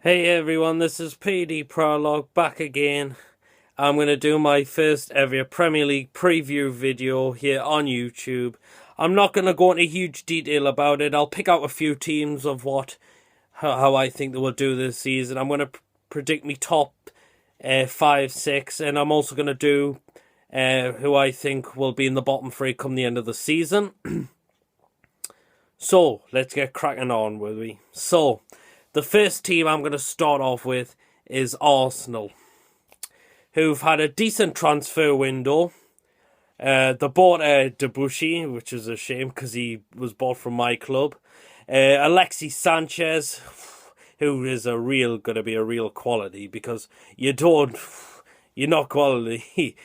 Hey everyone, this is D Proudlock back again. I'm going to do my first ever Premier League preview video here on YouTube. I'm not going to go into huge detail about it. I'll pick out a few teams of how I think they will do this season. I'm going to predict me top 5, 6, and I'm also going to do who I think will be in the bottom 3 come the end of the season. So, let's get cracking on with me. So, the first team I'm going to start off with is Arsenal, who've had a decent transfer window. They bought Debussy, which is a shame because he was bought from my club. Alexis Sanchez, who is going to be a real quality, because you're not quality,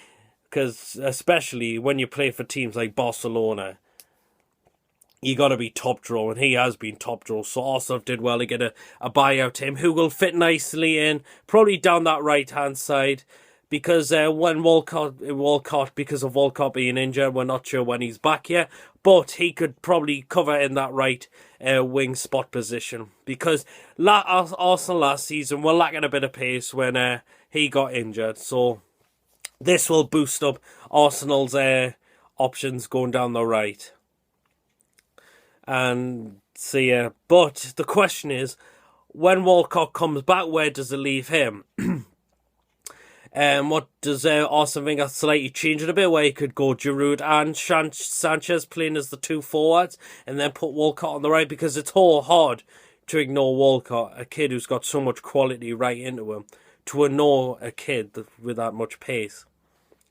because especially when you play for teams like Barcelona, you got to be top draw, and he has been top draw. So Arsenal did well to get a buyout him, who will fit nicely in, probably down that right-hand side, because when Walcott, because of Walcott being injured, we're not sure when he's back yet, but he could probably cover in that right wing spot position, because Arsenal last season were lacking a bit of pace when he got injured. So this will boost up Arsenal's options going down the right. And so yeah, but the question is, when Walcott comes back, where does it leave him? What does Arsene Wenger slightly change it a bit, where he could go Giroud and Sanchez playing as the two forwards, and then put Walcott on the right, because it's all hard to ignore Walcott, a kid who's got so much quality right into him, to ignore a kid with that much pace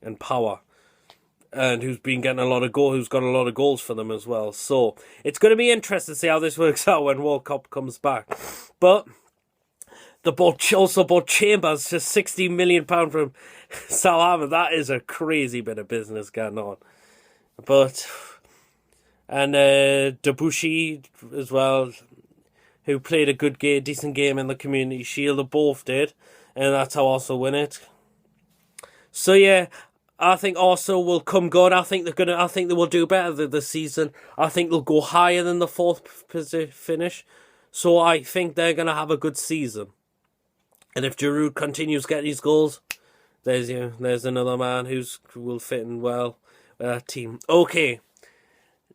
and power, and who's been getting who's got a lot of goals for them as well. So it's going to be interesting to see how this works out when Walcott comes back. But they also bought Chambers for £60 million from Southampton. That is a crazy bit of business going on. And Debussy as well, who played a decent game in the Community Shield. They both did, and that's how Arsenal win it. So yeah, I think Arsenal will come good. I think they will do better this season. I think they'll go higher than the 4th finish. So I think they're gonna have a good season. And if Giroud continues getting his goals, there's another man who will fit in well with that team. Okay,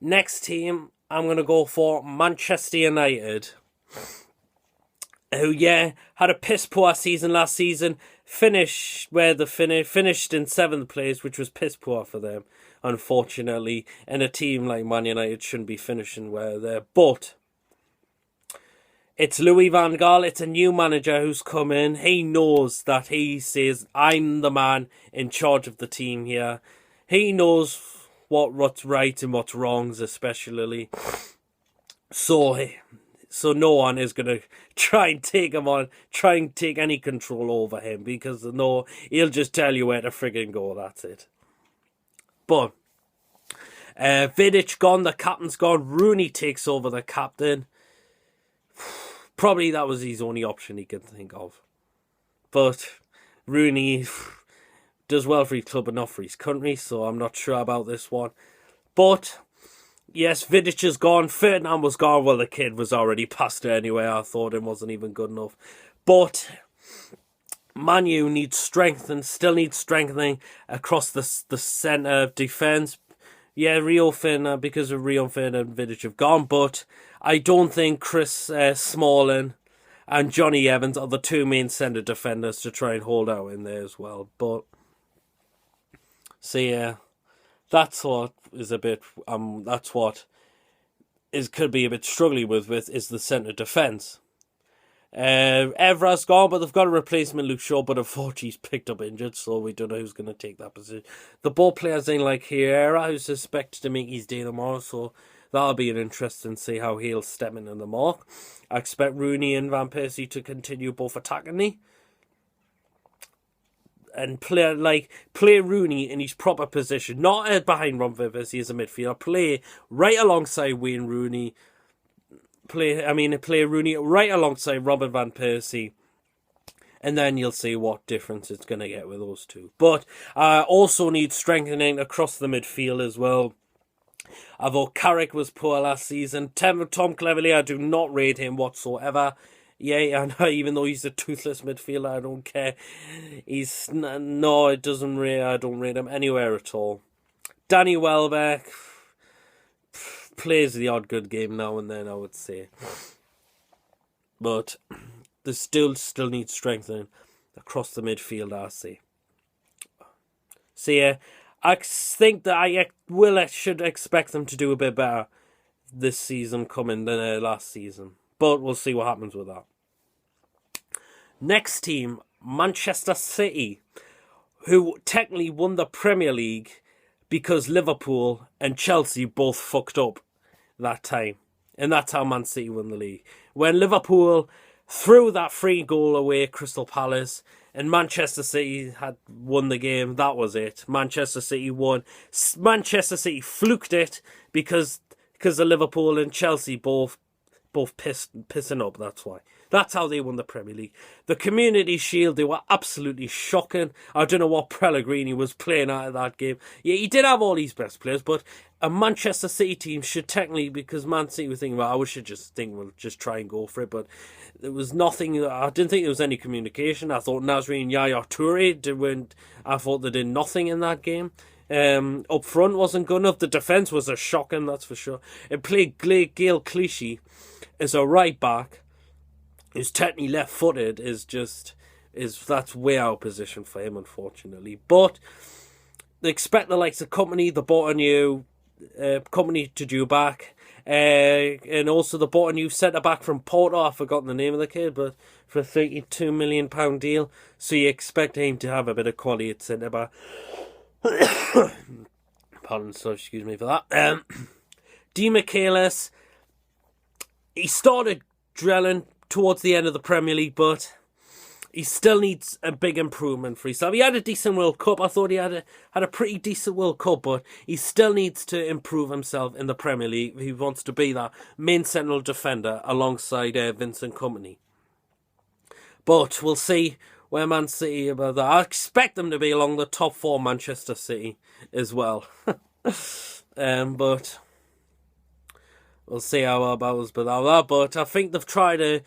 next team I'm gonna go for Manchester United, who had a piss poor season last season. Finished where they finished in 7th place, which was piss poor for them, unfortunately. And a team like Man United shouldn't be finishing where they're. But it's Louis van Gaal. It's a new manager who's come in. He knows that he says, I'm the man in charge of the team here. He knows what's right and what's wrongs, especially. So no one is going to try and take any control over him, because he'll just tell you where to friggin' go, that's it. But Vidic gone, the captain's gone, Rooney takes over the captain. Probably that was his only option he could think of. But Rooney does well for his club but not for his country, so I'm not sure about this one. But yes, Vidic is gone. Ferdinand was gone. Well, the kid was already past it anyway. I thought it wasn't even good enough. But Man U needs still needs strengthening across the centre of defence. Yeah, because of Rio Ferdinand and Vidic have gone. But I don't think Chris Smalling and Johnny Evans are the two main centre defenders to try and hold out in there as well. But so yeah, that's what is a bit. That's what could be a bit struggling with is the centre defence. Evra's gone, but they've got a replacement, Luke Shaw, but unfortunately he's picked up injured, so we don't know who's going to take that position. The ball players in like Herrera, who's expected to make his day tomorrow, so that'll be an interesting to see how he'll step into the mark. I expect Rooney and Van Persie to continue both attacking me, and play Rooney in his proper position, not behind Van Persie as a midfielder. Play right alongside Wayne Rooney. Play Rooney right alongside Robert Van Persie, and then you'll see what difference it's going to get with those two. But also need strengthening across the midfield as well. Although Carrick was poor last season, Tom Cleverley, I do not rate him whatsoever. Yeah, I know, even though he's a toothless midfielder, I don't care. No, it doesn't really, I don't rate him anywhere at all. Danny Welbeck plays the odd good game now and then, I would say. But there still needs strengthening across the midfield, I say. So yeah, I think that I should expect them to do a bit better this season coming than last season. But we'll see what happens with that. Next team, Manchester City, who technically won the Premier League because Liverpool and Chelsea both fucked up that time. And that's how Man City won the league. When Liverpool threw that free goal away at Crystal Palace and Manchester City had won the game, that was it. Manchester City won. Manchester City fluked it because of Liverpool and Chelsea both pissing up, that's why. That's how they won the Premier League. The Community Shield, they were absolutely shocking. I don't know what Pellegrini was playing out of that game. Yeah, he did have all his best players, but a Manchester City team should technically, because Man City were thinking, well, I should just think we'll just try and go for it, but there was nothing. I didn't think there was any communication. I thought Nasri and Yaya Toure I thought they did nothing in that game. Up front wasn't good enough. The defence was a shocking, that's for sure. It played Gail Clichy as a right back, who's technically left-footed, that's way out of position for him, unfortunately. But they expect the likes of Company, they bought a new Company to do back, and also they bought a new centre-back from Porto, I've forgotten the name of the kid, but for a £32 million deal, so you expect him to have a bit of quality at centre-back. Pardon, so excuse me for that. D Michaelis, he started drilling towards the end of the Premier League, but he still needs a big improvement for himself. He had a decent World Cup. I thought he had a pretty decent World Cup, but he still needs to improve himself in the Premier League. He wants to be that main central defender alongside Vincent Kompany. But we'll see where Man City about that. I expect them to be along the top four, Manchester City as well. But we'll see how it goes without that. But I think they've tried to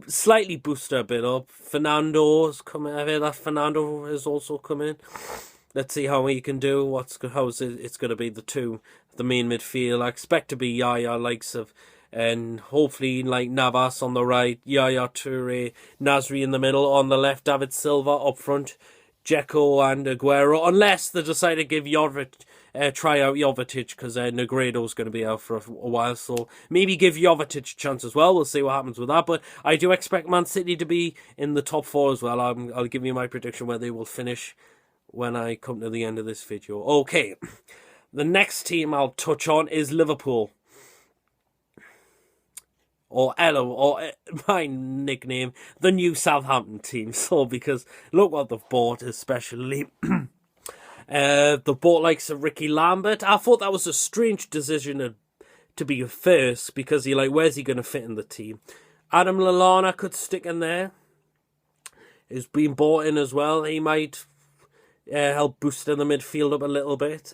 slightly boost her a bit up. Fernando's coming. I hear that Fernando is also coming. Let's see how he can do. It's going to be the main midfield. I expect to be Yaya, likes of, and hopefully like Navas on the right, Yaya Toure, Nasri in the middle, on the left David Silva up front, Dzeko and Aguero, unless they decide to give try out Jovetic, because Negredo's going to be out for a while, so maybe give Jovetic a chance as well. We'll see what happens with that, but I do expect Man City to be in the top four as well. I'll give you my prediction where they will finish when I come to the end of this video. Okay, the next team I'll touch on is Liverpool. Or Elo, or my nickname, the new Southampton team. So, because look what they've bought, especially. They bought likes of Ricky Lambert. I thought that was a strange decision to be first, because where's he going to fit in the team? Adam Lallana could stick in there. He's been bought in as well. He might help boost in the midfield up a little bit.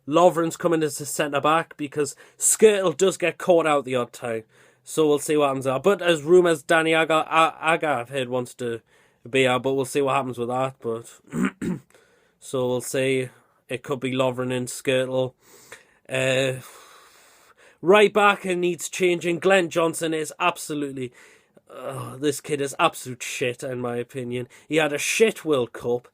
Lovren's coming as a centre-back, because Skirtle does get caught out the odd time. So we'll see what happens there. But as rumours, Danny Aga I've heard wants to be out, but we'll see what happens with that. But so we'll see. It could be Lovren and Skirtle. Right back, it needs changing. Glenn Johnson is absolutely... this kid is absolute shit, in my opinion. He had a shit World Cup.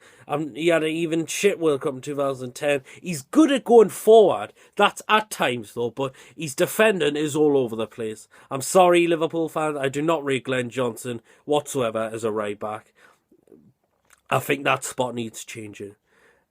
He had an even shit World Cup in 2010. He's good at going forward. That's at times, though, but his defending is all over the place. I'm sorry, Liverpool fans. I do not rate Glenn Johnson whatsoever as a right back. I think that spot needs changing.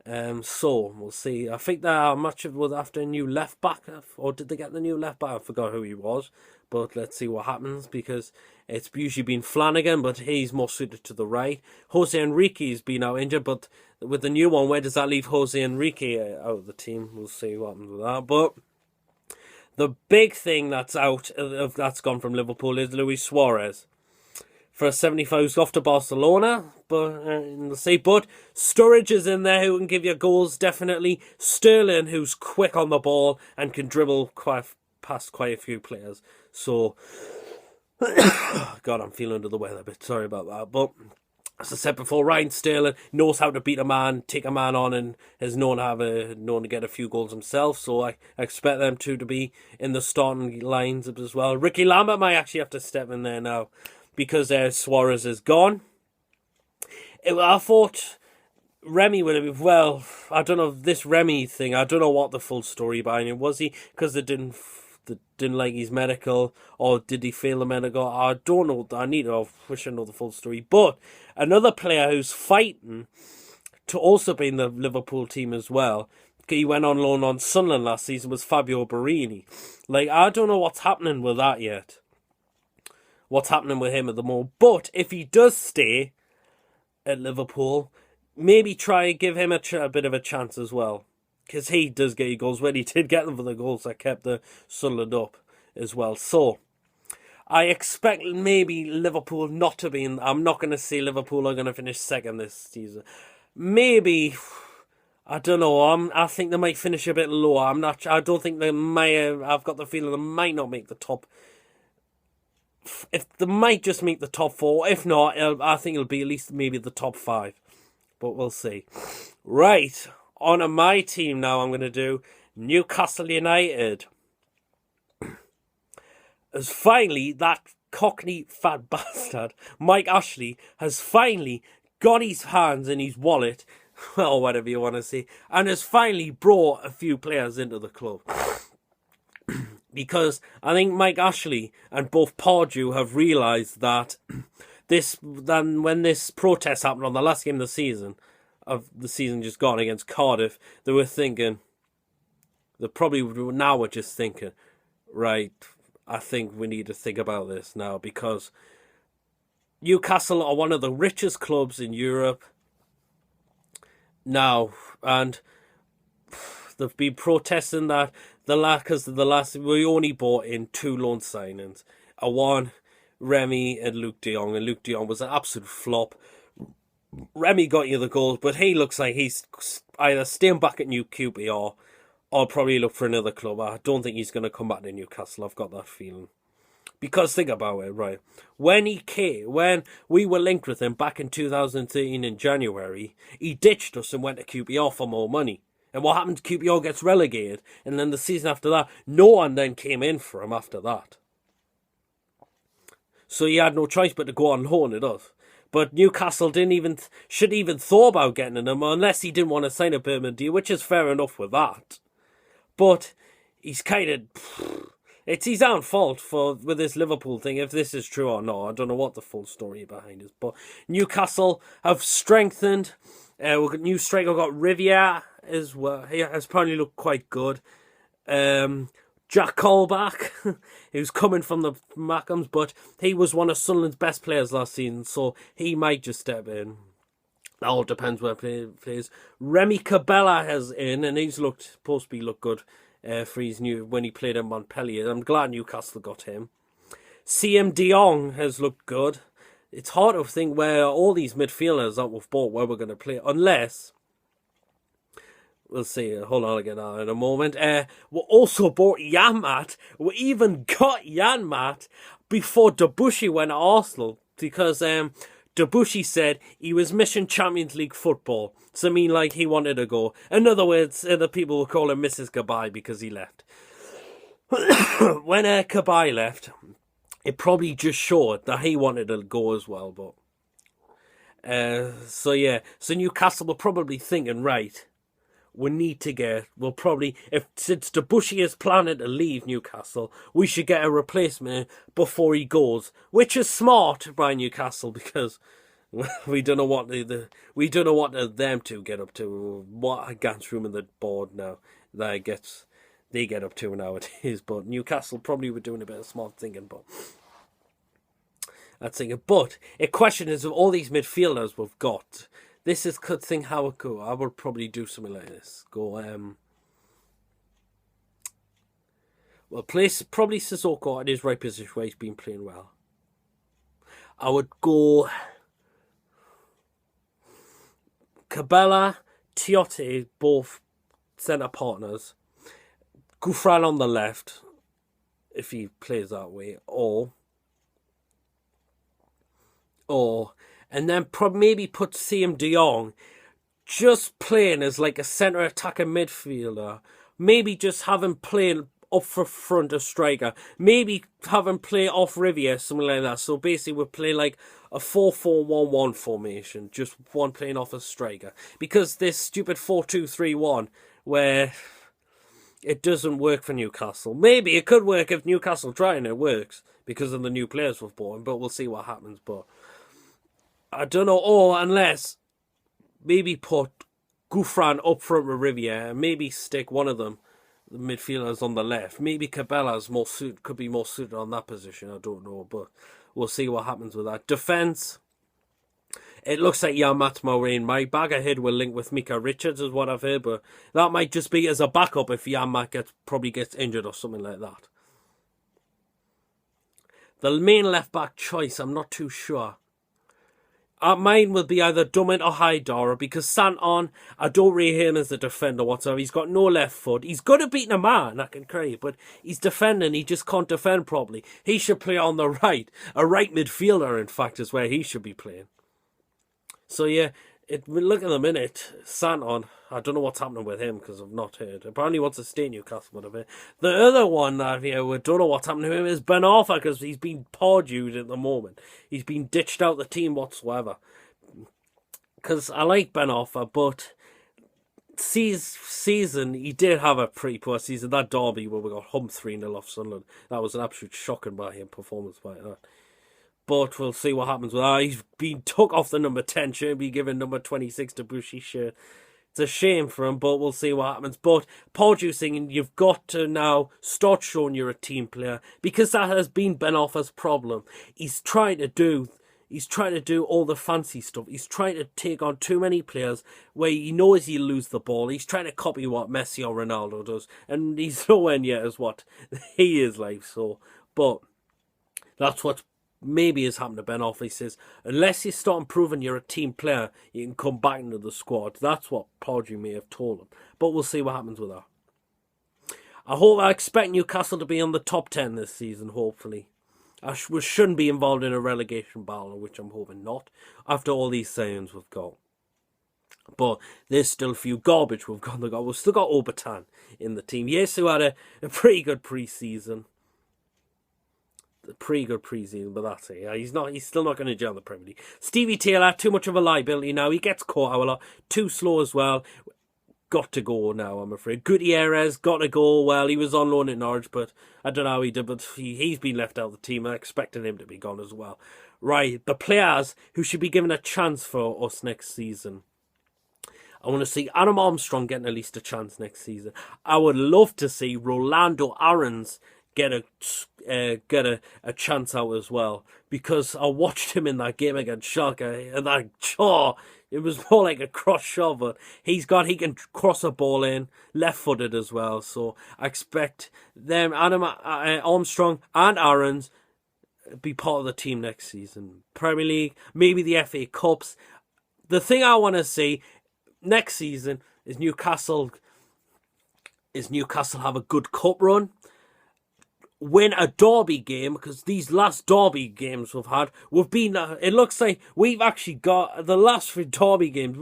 So we'll see. I think that much of it was after a new left back, or did they get the new left back? I forgot who he was, but let's see what happens, because it's usually been Flanagan, but he's more suited to the right. Jose Enrique's been out injured, but with the new one, where does that leave Jose Enrique out of the team? We'll see what happens with that. But the big thing that's out that's gone from Liverpool is Luis Suarez. For a 75, he's off to Barcelona, but Sturridge is in there who can give you goals, definitely. Sterling, who's quick on the ball and can dribble past quite a few players. So God, I'm feeling under the weather a bit. Sorry about that. But as I said before, Ryan Sterling knows how to beat a man, take a man on, and has known to get a few goals himself. So I expect them two to be in the starting lines as well. Ricky Lambert might actually have to step in there now because Suarez is gone. I thought Remy would have been, well, I don't know, this Remy thing, I don't know what the full story behind it was. He because they didn't like his medical, or did he fail the medical? I don't know. I wish I know the full story. But another player who's fighting to also be in the Liverpool team as well, he went on loan on Sunderland last season, was Fabio Borini. Like, I don't know what's happening with that yet. What's happening with him at the moment. But if he does stay at Liverpool, maybe try and give him a bit of a chance as well. Because he does get goals. When he did get them for the goals that kept the Sunderland up as well. So, I expect maybe Liverpool not to be in. I'm not going to say Liverpool are going to finish second this season. Maybe, I don't know. I think they might finish a bit lower. I don't think they might. I've got the feeling they might not make the top. If they might just make the top 4. If not, I think it'll be at least maybe the top 5. But we'll see. Right. On to my team now, I'm going to do Newcastle United. As finally, that cockney fat bastard, Mike Ashley, has finally got his hands in his wallet, or whatever you want to say, and has finally brought a few players into the club. Because I think Mike Ashley and both Pardew have realised that when this protest happened on the last game of the season just gone against Cardiff, they were thinking, now we're just thinking, right, I think we need to think about this now, because Newcastle are one of the richest clubs in Europe now, and they've been protesting that we only bought in 2 loan signings. One, Remy and Luke de Jong, and Luke de Jong was an absolute flop. Remy got you the goals, but he looks like he's either staying back at New QPR or probably look for another club. I don't think he's going to come back to Newcastle. I've got that feeling. Because think about it, right? When we were linked with him back in 2013 in January, he ditched us and went to QPR for more money. And what happened? QPR gets relegated, and then the season after that, no one then came in for him after that. So he had no choice but to go on loan at us. But Newcastle shouldn't even thought about getting him unless he didn't want to sign a permanent deal, which is fair enough with that. But he's it's his own fault with this Liverpool thing, if this is true or not. I don't know what the full story behind is. But Newcastle have strengthened. We've got new striker, we've got Riviere as well. He has apparently looked quite good. Jack Colback, who's coming from the Mackhams, but he was one of Sunderland's best players last season, so he might just step in. That all depends where he plays. Remy Cabella has in, and he's supposed to look good for his when he played at Montpellier. I'm glad Newcastle got him. CM De Jong has looked good. It's hard to think where all these midfielders that we've bought, where we're going to play, unless... We'll see. Hold on, I'll get that in a moment. We also bought Janmaat. We even got Janmaat before Debussy went to Arsenal, because Debussy said he was missing Champions League football. So I mean, like, he wanted to go. In other words, other people will call him Mrs. Cabaye because he left. When Cabaye left, it probably just showed that he wanted to go as well. But so Newcastle were probably thinking, right, since Debussy is planning to leave Newcastle, we should get a replacement before he goes, which is smart by Newcastle, because we don't know what them two get up to, what against room in the board now they get up to nowadays. But Newcastle probably were doing a bit of smart thinking, but that's thinking. But a question is, of all these midfielders we've got, this is good thing how it go. I would probably do something like this. Go, place probably Sissoko at his right position where he's been playing well. I would go Cabella, Tiote, both centre partners. Gouffran on the left, if he plays that way, or or and then maybe put CM De Jong just playing as like a centre attacking midfielder. Maybe just have him playing up for front a striker. Maybe have him play off Riviere, something like that. So basically we'll play like a 4-4-1-1 formation. Just one playing off a striker. Because this stupid 4-2-3-1 where it doesn't work for Newcastle. Maybe it could work if Newcastle try and it works because of the new players we've bought, but we'll see what happens. But I don't know. Or unless maybe put Gouffran up front with Riviere and maybe stick one of them, the midfielders, on the left. Maybe Cabela's could be more suited on that position. I don't know, but we'll see what happens with that. Defence. It looks like Jan Matma in my bag. I heard will link with Mika Richards is what I've heard, but that might just be as a backup if Jan Mat probably gets injured or something like that. The main left back choice, I'm not too sure. Mine will be either Dummett or Haidara because Santon, I don't rate him as a defender whatsoever. He's got no left foot. He's good at beating a man, I can credit, but he's defending. He just can't defend properly. He should play on the right. A right midfielder, in fact, is where he should be playing. So yeah, look at the minute. Santon, I don't know what's happening with him because I've not heard. Apparently he wants to stay in Newcastle, whatever. The other one that we don't know what's happening to him is Ben Arthur because he's been pardewed at the moment. He's been ditched out the team whatsoever. Because I like Ben Arthur, but season he did have a pretty poor season. That derby where we got humped 3-0 off Sunderland, that was an absolute shocking by him performance by that. But we'll see what happens with that. He's been took off the number 10 shirt, be given number 26 Debussy shirt. It's a shame for him, but we'll see what happens. But Pardew singing, you've got to now start showing you're a team player because that has been Ben Arthur's problem. He's trying to do all the fancy stuff. He's trying to take on too many players where he knows he'll lose the ball. He's trying to copy what Messi or Ronaldo does, and he's nowhere near as what he is like. So, but that's what maybe has happened to Ben Arthur. He says, unless you start proving you're a team player, you can come back into the squad. That's what Pardew may have told him. But we'll see what happens with that. I expect Newcastle to be on the top 10 this season, hopefully. We shouldn't be involved in a relegation battle, which I'm hoping not, after all these signings we've got. But there's still a few garbage we've got. We've still got Obertan in the team. Yes, who had a pretty good pre-season. But that's it. Yeah, he's still not going to join the Premier League. Stevie Taylor, too much of a liability now. He gets caught out a lot. Too slow as well. Got to go now, I'm afraid. Gutierrez got to go. Well, he was on loan at Norwich, but I don't know how he did, but he's been left out of the team. I expected him to be gone as well. Right, the players who should be given a chance for us next season. I want to see Adam Armstrong getting at least a chance next season. I would love to see Rolando Aarons get a chance out as well, because I watched him in that game against Schalke, and that jaw, it was more like a cross shot, but he can cross a ball in, left-footed as well, so I expect them, Armstrong and Aarons, be part of the team next season. Premier League, maybe the FA Cups. The thing I want to see next season is Newcastle have a good cup run, win a derby game, because these last derby games it looks like we've actually got the last few derby games.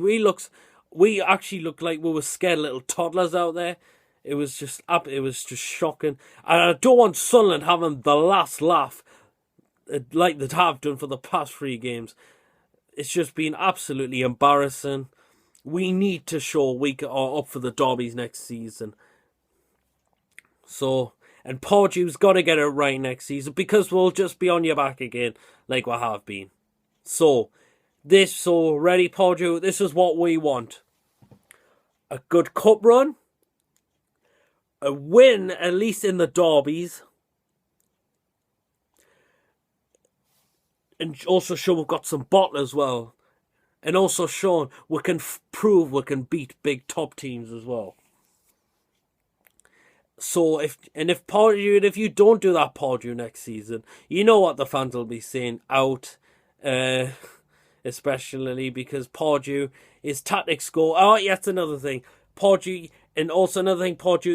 We actually looked like we were scared little toddlers out there. It was just shocking. And I don't want Sunderland having the last laugh like they have done for the past 3 games. It's just been absolutely embarrassing. We need to show we are up for the derbies next season. And Pardew's got to get it right next season, because we'll just be on your back again like we have been. Ready, Pardew? This is what we want. A good cup run. A win, at least in the derbies. And also show we've got some bottle as well. And also show we can prove we can beat big top teams as well. So if you don't do that Pardew next season, you know what the fans will be saying out, especially because Pardew, his tactics go. Oh, yeah, that's another thing. Pardew,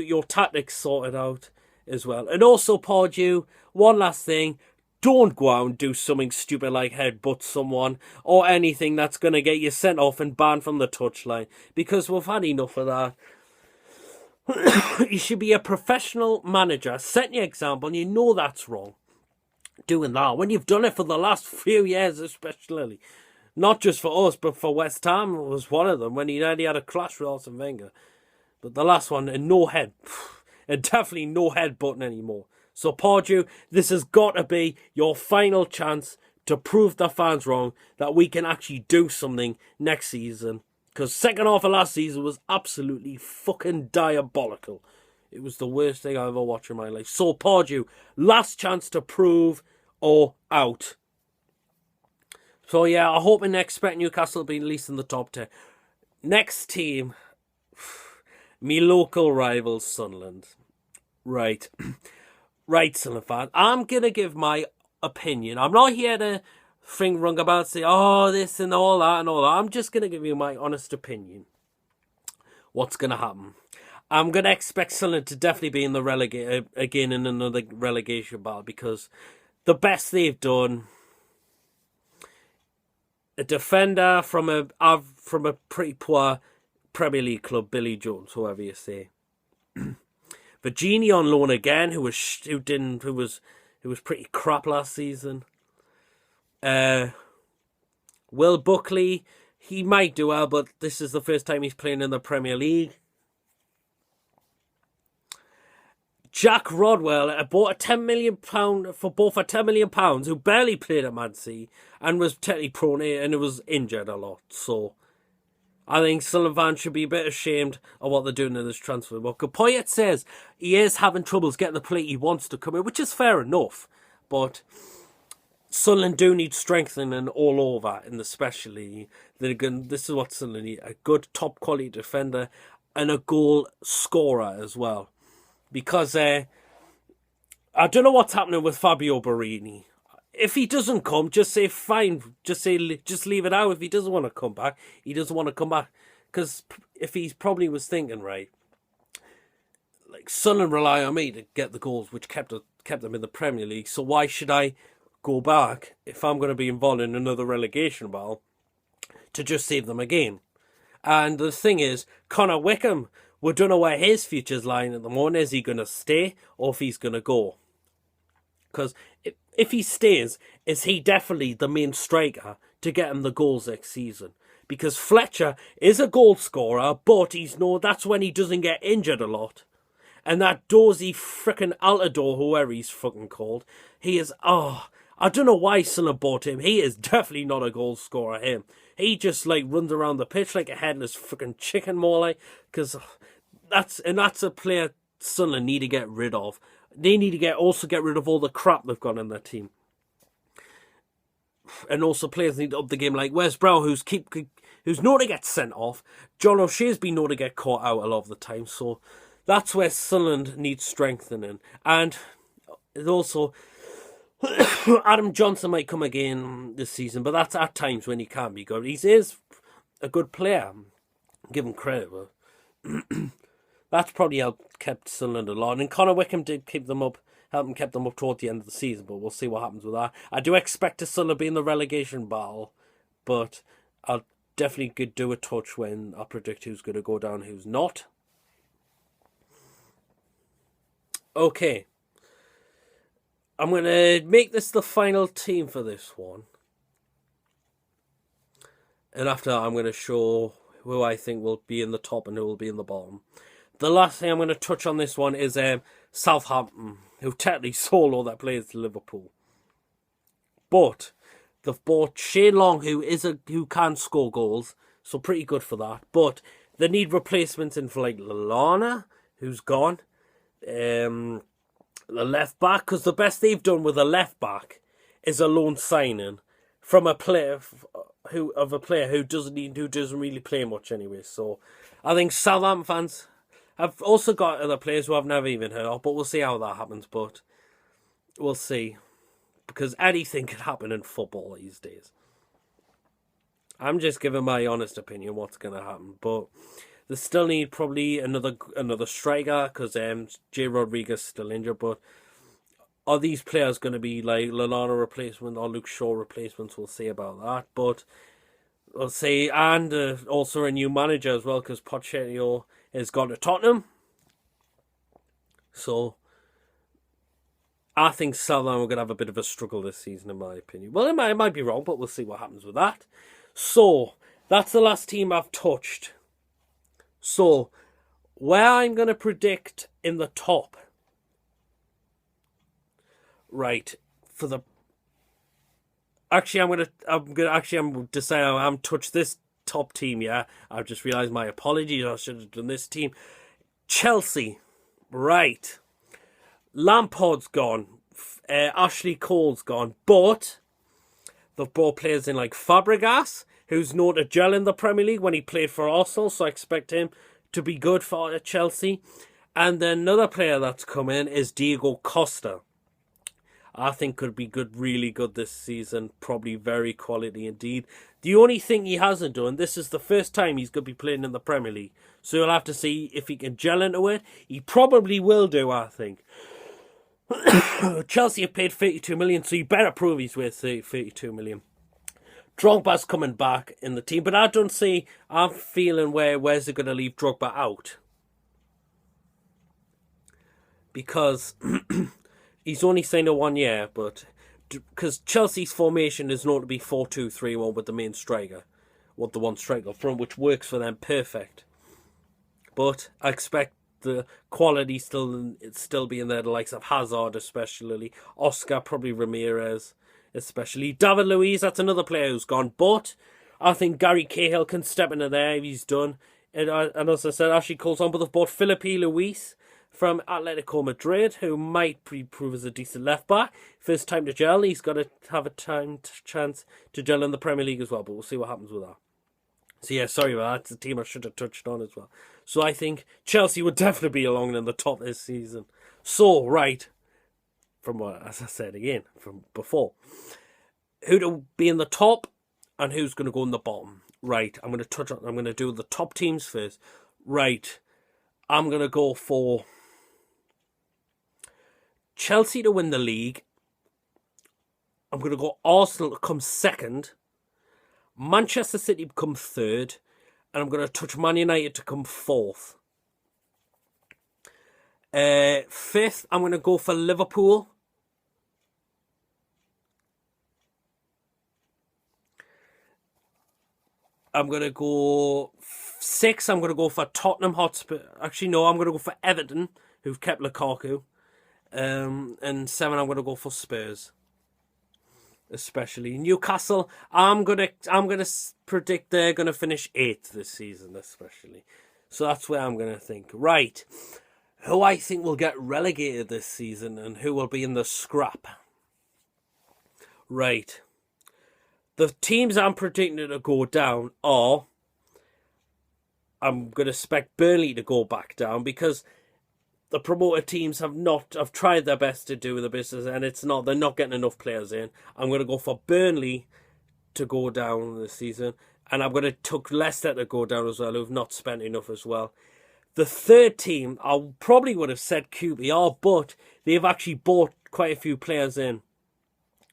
your tactics sorted out as well. And also Pardew, one last thing, don't go out and do something stupid like headbutt someone or anything that's going to get you sent off and banned from the touchline, because we've had enough of that. You should be a professional manager, setting the example, and you know that's wrong. Doing that when you've done it for the last few years, especially. Not just for us, but for West Ham was one of them when he had a clash with Arsene Wenger. But the last one, and no head. And definitely no headbutting anymore. So Pardew, this has got to be your final chance to prove the fans wrong, that we can actually do something next season. Because second half of last season was absolutely fucking diabolical. It was the worst thing I ever watched in my life. So Pardew, last chance to prove or out. So yeah, I hope and expect Newcastle to be at least in the top 10. Next team, me local rivals, Sunderland. Right. Right, Sunderland fans. I'm going to give my opinion. I'm not here to think wrong about, say, oh, this and all that and all that. I'm just going to give you my honest opinion. What's going to happen? I'm going to expect Sunderland to definitely be in the again in another relegation battle, because the best they've done, a defender from a pretty poor Premier League club, Billy Jones, whoever you say. Virginia on loan again, who was pretty crap last season. Will Buckley, he might do well, but this is the first time he's playing in the Premier League. Jack Rodwell bought a £10 million for both a £10 million, who barely played at Man City and was technically prone and was injured a lot. So I think Sullivan should be a bit ashamed of what they're doing in this transfer. But Poyet says he is having troubles getting the play he wants to come in, which is fair enough. But Sunderland do need strengthening all over, and especially this is what Sunderland need: a good top quality defender and a goal scorer as well. Because I don't know what's happening with Fabio Borini. If he doesn't come, just say fine. Just leave it out. If he doesn't want to come back, he doesn't want to come back. Because if he probably was thinking, right, like, Sunderland rely on me to get the goals, which kept them in the Premier League. So why should I go back if I'm going to be involved in another relegation battle to just save them again? And the thing is, Connor Wickham, we don't know where his future's lying at the moment. Is he going to stay or if he's going to go? Because if he stays, is he definitely the main striker to get him the goals next season? Because Fletcher is a goal scorer, but that's when he doesn't get injured a lot. And that Dorsey frickin' Altidore, whoever he's fucking called, he is, I don't know why Sunderland bought him. He is definitely not a goal scorer, him. He just, runs around the pitch like a headless frickin' chicken, more like, because that's a player Sunderland need to get rid of. They need to also get rid of all the crap they've got in their team. And also players need to up the game, like Wes Brown, who's known to get sent off. John O'Shea's been known to get caught out a lot of the time. So that's where Sunderland needs strengthening. And also, Adam Johnson might come again this season, but that's at times when he can be good. He is a good player. Give him credit, but that's probably helped kept Sunderland a lot. And Connor Wickham did keep them up toward the end of the season, but we'll see what happens with that. I do expect Sunderland to be in the relegation battle, but I'll definitely do a touch when I predict who's going to go down, who's not. Okay. I'm going to make this the final team for this one. And after that, I'm going to show who I think will be in the top and who will be in the bottom. The last thing I'm going to touch on this one is Southampton, who technically sold all their players to Liverpool. But they've bought Shane Long, who can score goals, so pretty good for that. But they need replacements in for Lallana, who's gone. The left back, because the best they've done with a left back is a loan signing from a player who doesn't really play much anyway. So I think Southampton fans have also got other players who I've never even heard of, but we'll see how that happens. But we'll see, because anything can happen in football these days. I'm just giving my honest opinion what's going to happen, but they still need probably another striker, because Jay Rodriguez is still injured. But are these players going to be like Lallana replacement or Luke Shaw replacements? We'll see about that. But I'll say, and also a new manager as well, because Pochettino has gone to Tottenham. So I think Southampton are going to have a bit of a struggle this season, in my opinion. Well, it might be wrong, but we'll see what happens with that. So that's the last team I've touched. So where I'm going to predict in the top. Right, for the I'm deciding I'm touch this top team. Yeah, I've just realised my apologies. I should have done this team. Chelsea, right? Lampard's gone. Ashley Cole's gone, but they've brought players in like Fabregas, who's known to gel in the Premier League when he played for Arsenal. So I expect him to be good for Chelsea. And then another player that's come in is Diego Costa. I think could be good, really good this season. Probably very quality indeed. The only thing he hasn't done, this is the first time he's going to be playing in the Premier League. So you'll have to see if he can gel into it. He probably will do, I think. Chelsea have paid 32 million, so you better prove he's worth 32 million. Drogba's coming back in the team, but I don't see, I'm feeling where's it going to leave Drogba out? Because he's only signed a 1 year, but because Chelsea's formation is known to be 4-2-3-1 with the main striker, with the one striker front, which works for them perfect. But I expect the quality still being there, the likes of Hazard especially, Oscar, probably Ramirez especially. David Luiz, that's another player who's gone, but I think Gary Cahill can step into there if he's done. And as I said, Ashley Cole's on, but they've bought Felipe Luis from Atletico Madrid, who might prove as a decent left-back. First time to gel, he's got to have a chance to gel in the Premier League as well, but we'll see what happens with that. So yeah, sorry about that, it's a team I should have touched on as well. So I think Chelsea would definitely be along in the top this season. So, right, from what, as I said again, from before, who to be in the top and who's going to go in the bottom. Right, I'm going to do the top teams first. Right, I'm going to go for Chelsea to win the league. I'm going to go Arsenal to come second. Manchester City to come third. And I'm going to touch Man United to come fourth. Fifth, I'm going to go for Liverpool. I'm going to go six. I'm going to go for Tottenham Hotspur. Actually, no, I'm going to go for Everton, who've kept Lukaku. And seven, I'm going to go for Spurs. Especially Newcastle, I'm gonna predict they're gonna finish 8th this season, especially. So that's where I'm gonna think. Right, who I think will get relegated this season and who will be in the scrap. Right, the teams I'm predicting to go down are, I'm gonna expect Burnley to go back down because the promoted teams have tried their best to do the business, and they're not getting enough players in. I'm going to go for Burnley to go down this season, and I'm going to take Leicester to go down as well, who've not spent enough as well. The third team, I probably would have said QPR, but they've actually bought quite a few players in,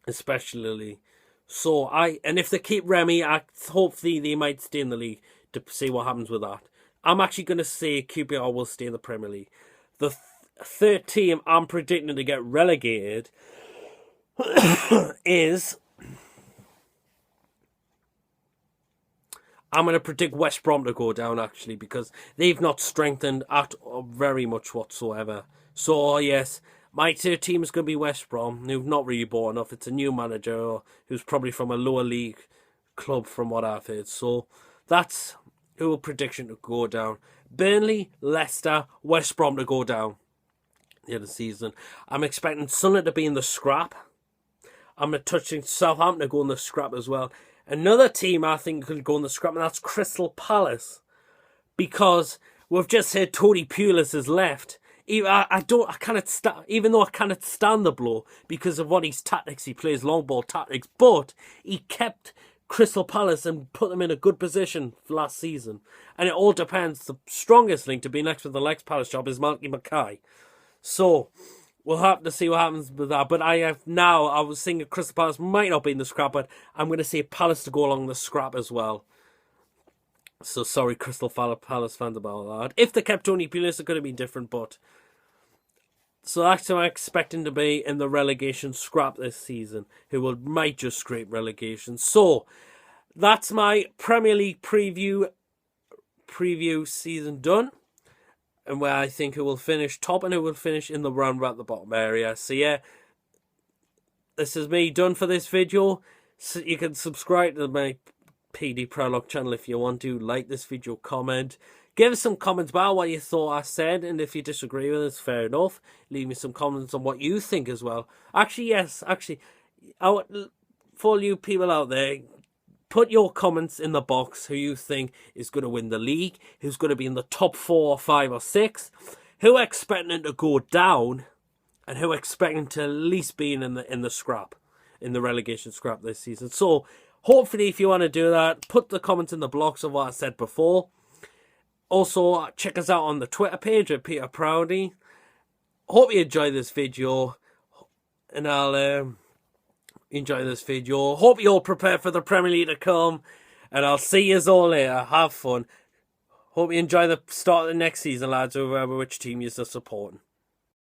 especially. So and if they keep Remy, hopefully they might stay in the league to see what happens with that. I'm actually going to say QPR will stay in the Premier League. The third team I'm predicting to get relegated is, I'm going to predict West Brom to go down, actually, because they've not strengthened at very much whatsoever. So, yes, my third team is going to be West Brom, who've not really bought enough. It's a new manager who's probably from a lower league club, from what I've heard. So, that's who a prediction to go down. Burnley, Leicester, West Brom to go down the other season. I'm expecting Sunderland to be in the scrap. I'm touching Southampton to go in the scrap as well. Another team I think could go in the scrap, and that's Crystal Palace. Because we've just heard Tony Pulis has left. Even though I cannot stand the blow because of what his tactics, he plays long ball tactics, but he kept Crystal Palace and put them in a good position for last season. And it all depends. The strongest link to be next with the next Palace job is Malky Mackay. So, we'll have to see what happens with that. But I was thinking Crystal Palace might not be in the scrap, but I'm going to say Palace to go along the scrap as well. So sorry, Crystal Palace fans, about that. If they kept Tony Pulis, it could have been different, but... So that's who I'm expecting to be in the relegation scrap this season, who might just scrape relegation. So, that's my Premier League preview season done. And where I think who will finish top and who will finish in the round at the bottom area. So yeah, this is me done for this video. So you can subscribe to my D Proudlock channel if you want to. Like this video, comment. Give us some comments about what you thought I said, and if you disagree with us, fair enough. Leave me some comments on what you think as well. Actually, yes, for you people out there, put your comments in the box who you think is going to win the league, who's going to be in the top 4 or 5 or 6, who are expecting to go down, and who are expecting to at least be in the scrap, in the relegation scrap this season. So, hopefully, if you want to do that, put the comments in the blocks of what I said before. Also, check us out on the Twitter page at Peter Proudy. Hope you enjoy this video, and I'll enjoy this video. Hope you all prepare for the Premier League to come, and I'll see you all later. Have fun. Hope you enjoy the start of the next season, lads, over which team you're supporting.